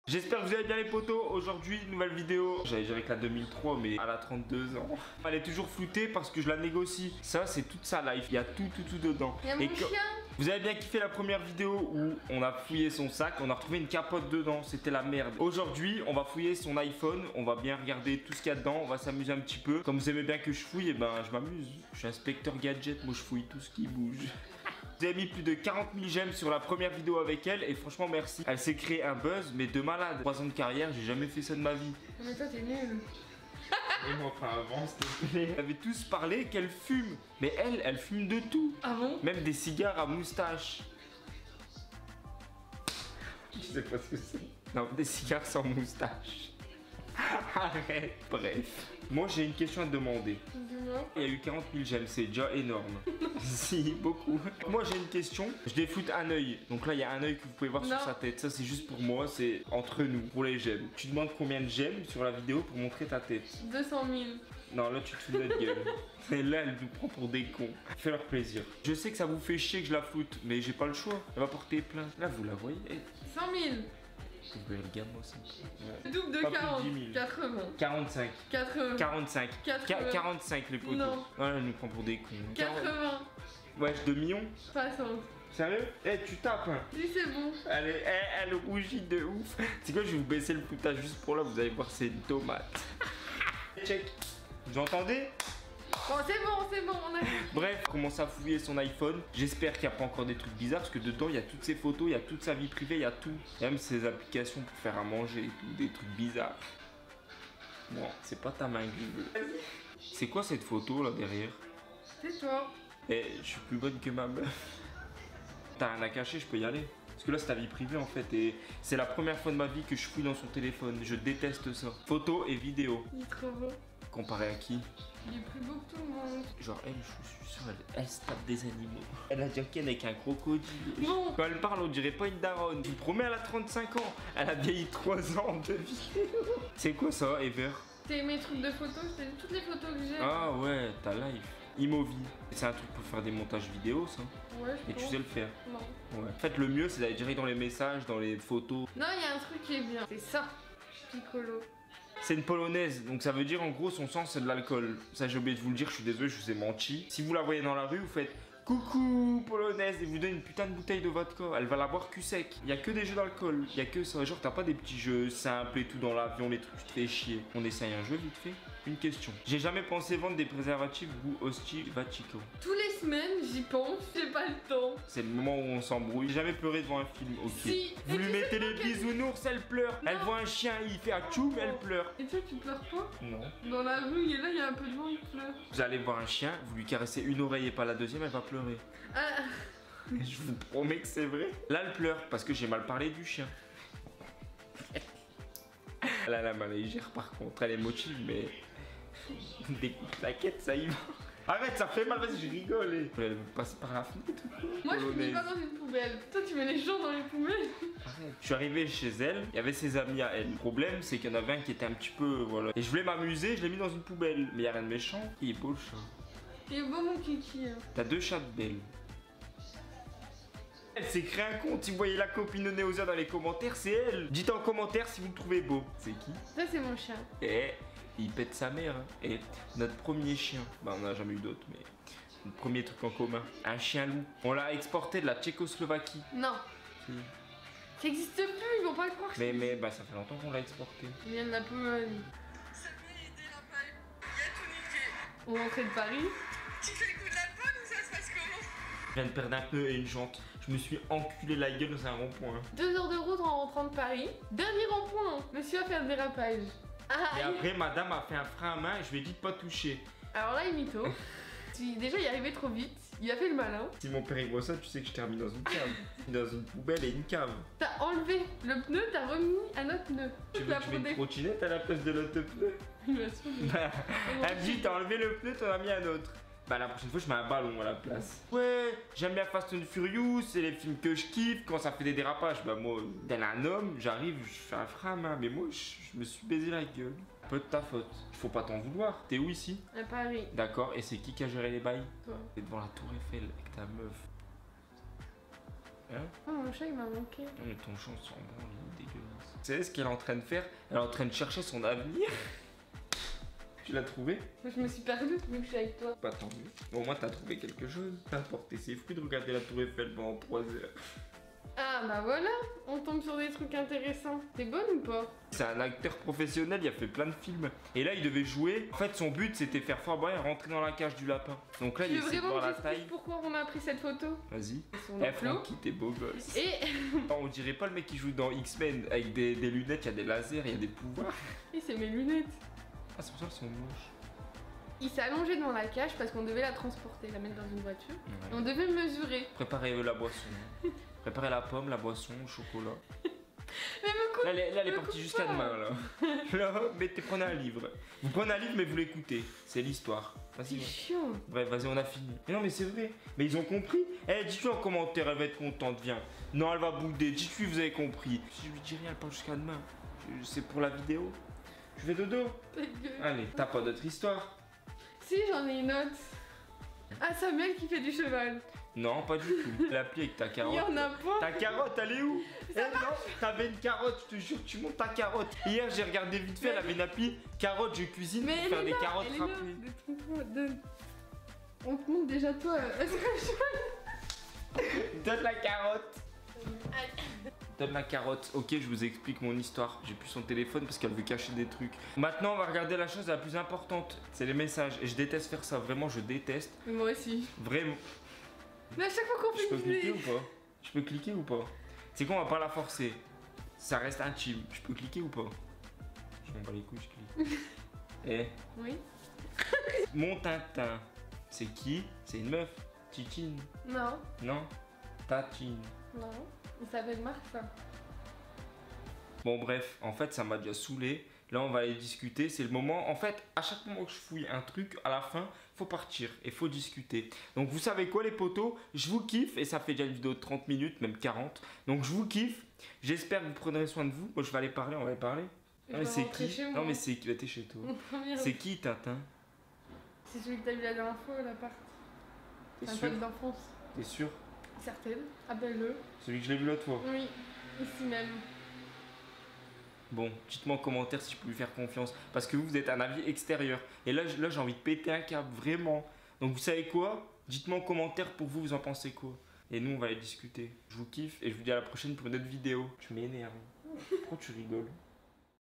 J'espère que vous allez bien les potos. Aujourd'hui, nouvelle vidéo. J'allais dire avec la 2003 mais elle a 32 ans. Elle est toujours floutée parce que je la négocie. Ça c'est toute sa life. Il y a tout dedans. Il y a mon chien. Vous avez bien kiffé la première vidéo où on a fouillé son sac. On a retrouvé une capote dedans. C'était la merde. Aujourd'hui, on va fouiller son iPhone. On va bien regarder tout ce qu'il y a dedans. On va s'amuser un petit peu. Comme vous aimez bien que je fouille, et ben je m'amuse. Je suis inspecteur gadget. Moi je fouille tout ce qui bouge. Vous avez mis plus de 40 000 j'aime sur la première vidéo avec elle et franchement merci. Elle s'est créée un buzz mais de malade. 3 ans de carrière, j'ai jamais fait ça de ma vie. Mais toi t'es nul. Et moi enfin avance s'il te plaît. Vous avez tous parlé qu'elle fume. Mais elle fume de tout. Ah bon? Même des cigares à moustache. Je sais pas ce que c'est. Non, des cigares sans moustache. Arrête. Bref. Moi j'ai une question à te demander. Il y a eu 40 000 j'aime, c'est déjà énorme. Si, beaucoup. Moi j'ai une question. Je défloute un œil. Donc là il y a un œil que vous pouvez voir sur sa tête. Ça c'est juste pour moi, c'est entre nous, pour les j'aime. Tu demandes combien de j'aime sur la vidéo pour montrer ta tête? 200 000. Non là tu te fous de notre gueule. Et là elle nous prend pour des cons. Fais leur plaisir. Je sais que ça vous fait chier que je la floute, mais j'ai pas le choix. Elle va porter plainte. Là vous la voyez. 100 000. Vous voyez le gamme aussi. Ouais. Double de Pas 40. plus de 10 000. 80. 45. 80. 45. 80. 45 les potos. Non. Ah, elle nous prend pour des cons. 80. Wesh, 2 millions. 60. Sérieux? Eh, tu tapes hein. Oui, c'est bon. Elle rougit de ouf. C'est quoi, je vais vous baisser le foutage juste pour là, vous allez voir, c'est une tomate. Check. Vous entendez? Bon, c'est bon, on a... Bref, commence à fouiller son iPhone. J'espère qu'il n'y a pas encore des trucs bizarres parce que dedans, il y a toutes ses photos, il y a toute sa vie privée, il y a tout. Il y a même ses applications pour faire à manger et tout, des trucs bizarres. Bon, c'est pas ta main que je veux. C'est quoi cette photo là derrière? C'est toi. Eh, je suis plus bonne que ma meuf. T'as rien à cacher, je peux y aller. Parce que là, c'est ta vie privée en fait. Et c'est la première fois de ma vie que je fouille dans son téléphone. Je déteste ça. Photos et vidéos. Il est trop beau. Comparé à qui? Il est plus beau que tout le monde. Genre, elle, je suis sûr, elle se tape des animaux. Elle a déjà ken avec un crocodile. Non. Quand elle parle, on dirait pas une daronne. Je vous promets, elle a 35 ans. Elle a vieilli 3 ans de vidéo. C'est quoi ça, Ever? C'est mes trucs de photos, c'est toutes les photos que j'ai. Ah ouais, ta life. Imovie. C'est un truc pour faire des montages vidéo, ça. Ouais, je Et tu pense. sais le faire. Non. Ouais. En fait, le mieux, c'est d'aller direct dans les messages, dans les photos. Non, il y a un truc qui est bien. C'est ça. Piccolo. C'est une polonaise, donc ça veut dire en gros son sang c'est de l'alcool. Ça j'ai oublié de vous le dire, je suis désolé, je vous ai menti. Si vous la voyez dans la rue, vous faites coucou polonaise et vous donne une putain de bouteille de vodka. Elle va la boire cul sec. Il y a que des jeux d'alcool, il y a que ça. Genre t'as pas des petits jeux simples et tout dans l'avion, les trucs tu te fais chier. On essaye un jeu vite fait. Une question. J'ai jamais pensé vendre des préservatifs goût Hostie Vatico. Tous les semaines, j'y pense, j'ai pas le temps. C'est le moment où on s'embrouille. J'ai jamais pleuré devant un film, ok. Si. Vous lui mettez les bisounours, elle pleure. Non. Elle voit un chien, il fait atchoum, elle pleure. Et toi, tu pleures pas? Non. Dans la rue, et là, il y a un peu de vent, il pleure. Vous allez voir un chien, vous lui caressez une oreille et pas la deuxième, elle va pleurer. Ah. Je vous promets que c'est vrai. Là, elle pleure parce que j'ai mal parlé du chien. Elle a la main légère par contre, elle est motive, mais des coups de plaquettes, ça y va. Arrête, ça fait mal, vas-y, je rigole. Elle passe par la fenêtre. Moi, je finis pas dans une poubelle. Toi, tu mets les gens dans les poubelles. Arrête. Je suis arrivé chez elle, il y avait ses amis à elle. Le problème, c'est qu'il y en avait un qui était un petit peu, voilà. Et je voulais m'amuser, je l'ai mis dans une poubelle. Mais il y a rien de méchant. Il est beau le chat. Il est beau, mon kiki. Hein. T'as 2 chats belles. Elle s'est créé un compte, si vous voyez la copine de Neosia dans les commentaires, c'est elle. Dites en commentaire si vous le trouvez beau. C'est qui? Ça, c'est mon chien. Et il pète sa mère. Hein. Et notre premier chien, bah on n'a jamais eu d'autres, mais notre premier truc en commun, un chien loup. On l'a exporté de la Tchécoslovaquie. Non. Si. Ça existe plus, ils vont pas le croire. Mais bah ça fait longtemps qu'on l'a exporté. Il vient de la Pologne. Ça peut aider la paille. Il y a tout niqué. On rentrait de Paris. Tu fais le coup de la pomme ou ça se passe comment? Je viens de perdre un pneu et une jante. Je me suis enculé la gueule dans un rond-point. 2 heures de route en rentrant de Paris. Dernier rond-point. Monsieur a fait un dérapage. Ah, Et après, madame a fait un frein à main et je lui ai dit de pas toucher. Alors là, il mytho. Déjà, il est arrivé trop vite. Il a fait le malin. Si mon père il voit ça, tu sais que je termine dans une cave. Dans une poubelle et une cave. T'as enlevé le pneu, t'as remis un autre pneu. Tu veux que je mette une trottinette à la place de l'autre pneu? Il m'a saoulé. Elle me dit, t'as enlevé le pneu, t'en as mis un autre. Bah la prochaine fois je mets un ballon à la place. Ouais, j'aime bien Fast and Furious, c'est les films que je kiffe quand ça fait des dérapages. Bah moi, tel un homme, j'arrive, je fais un frein à main, mais moi je me suis baisé la gueule. Un peu de ta faute. Faut pas t'en vouloir. T'es où ici? À Paris. D'accord, et c'est qui a géré les bails? Toi. T'es devant la tour Eiffel avec ta meuf. Hein? Oh, mon chat il m'a manqué. Non mais ton chant sur branle, il est dégueulasse. Vous savez ce qu'elle est en train de faire? Elle est en train de chercher son avenir. Tu l'as trouvé? Je me suis perdue vu que je suis avec toi. Pas tant mieux. Bon, au moins t'as trouvé quelque chose. T'as porté ses fruits de regarder la Tour Eiffel pendant 3 heures. Ah bah voilà, on tombe sur des trucs intéressants. T'es bonne ou pas? C'est un acteur professionnel, il a fait plein de films. Et là, il devait jouer. En fait, son but, c'était faire Fort Boyard rentrer dans la cage du lapin. Donc là, Tu il veux essaie de vraiment voir que la taille. j'explique pourquoi on a pris cette photo? Vas-y. Son Eh, flot. Francky, t'es beau gosse. Et On dirait pas le mec qui joue dans X-Men avec des lunettes, il y a des lasers, il y a des pouvoirs. Et c'est mes lunettes. Ah, c'est pour ça qu'elles sont moches. Il s'est allongé devant la cage parce qu'on devait la transporter, la mettre dans une voiture. Et on devait mesurer. Préparez la boisson. Préparez la pomme, la boisson, le chocolat. Mais me coupe. Là, elle est me partie coupe jusqu'à pas. demain, là. Là, prenez un livre. Vous prenez un livre, mais vous l'écoutez. C'est l'histoire. C'est Vas-y. chiant. Bref, vas-y, on a fini. Mais non, mais c'est vrai. Mais ils ont compris. Eh, dites-lui en commentaire, elle va être contente, viens. Non, elle va bouder. Dites-lui, vous avez compris. Si je lui dis rien, elle parle jusqu'à demain. C'est pour la vidéo. Je vais dodo. Ta gueule. Allez, t'as pas d'autre histoire? Si, j'en ai une autre. Ah, Samuel qui fait du cheval. Non, pas du tout. L'appli avec ta Il carotte. y en a pas. Ta carotte, elle est où? Eh non, t'avais une carotte, je te jure, tu montes ta carotte. Hier, j'ai regardé vite fait, elle avait une appli carotte, je cuisine Mais pour elle faire est des là, carottes elle est là. râpées. Détrompe-toi, donne. On te montre déjà toi. Est-ce que Donne la carotte. Allez. Donne la carotte. Ok, je vous explique mon histoire. J'ai plus son téléphone parce qu'elle veut cacher des trucs. Maintenant, on va regarder la chose la plus importante. C'est les messages. Et je déteste faire ça. Vraiment, je déteste. Moi aussi. Vraiment. Mais à chaque fois qu'on Je fait peux une cliquer ou vidéo. pas? Je peux cliquer ou pas? C'est quoi, on va pas la forcer. Ça reste intime. Je peux cliquer ou pas? Je m'en bats les couilles, je clique. Eh, Oui. mon Tintin. C'est qui? C'est une meuf. Titine. Non. Non? Tatine. Non. Il s'appelle Martin. Bon bref, en fait ça m'a déjà saoulé. Là on va aller discuter, c'est le moment. En fait, à chaque moment que je fouille un truc, à la fin, faut partir et faut discuter. Donc vous savez quoi les potos? Je vous kiffe et ça fait déjà une vidéo de 30 minutes, même 40. Donc je vous kiffe. J'espère que vous prendrez soin de vous. Moi je vais aller parler, on va aller parler. Je Non mais vais c'est rentrer qui? chez moi. Non mais c'est qui? Bah, t'es chez toi. Mon premier. C'est qui Tintin? C'est celui que t'as vu la dernière fois, l'appart. T'es C'est un sûr? pote d'enfance. T'es sûr? Certaine. Appelle-le. Celui que je l'ai vu l'autre fois. Oui. Ici même. Bon, dites-moi en commentaire si je peux lui faire confiance. Parce que vous êtes un avis extérieur. Et là j'ai envie de péter un câble, vraiment. Donc vous savez quoi? Dites-moi en commentaire pour vous, vous en pensez quoi? Et nous on va aller discuter. Je vous kiffe et je vous dis à la prochaine pour une autre vidéo. Tu m'énerves. Pourquoi tu rigoles?